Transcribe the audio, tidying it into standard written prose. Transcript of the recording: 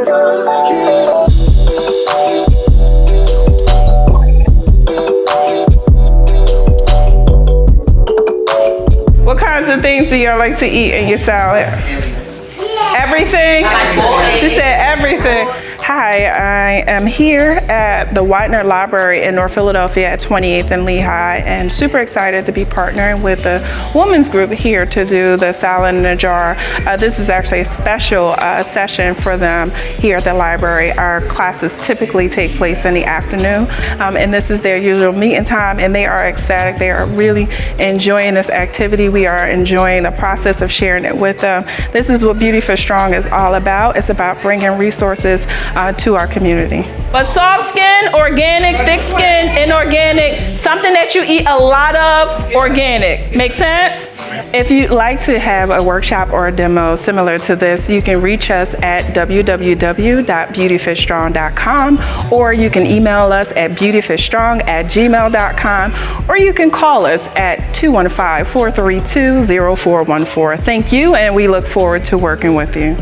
What kinds of things do y'all like to eat in your salad? Everything? She said everything. Hi, I am here at the Widener Library in North Philadelphia at 28th and Lehigh, and super excited to be partnering with the women's group here to do the salad in a jar. This is actually a special session for them here at the library. Our classes typically take place in the afternoon, and this is their usual meeting time, and they are ecstatic. They are really enjoying this activity. We are enjoying the process of sharing it with them. This is what BeautiFitStrong is all about. It's about bringing resources to our community. But soft skin, organic, thick skin, inorganic, something that you eat a lot of, organic. Make sense? If you'd like to have a workshop or a demo similar to this, you can reach us at www.beautifitstrong.com, or you can email us at beautifitstrong@gmail.com, or you can call us at 215-432-0414. Thank you, and we look forward to working with you.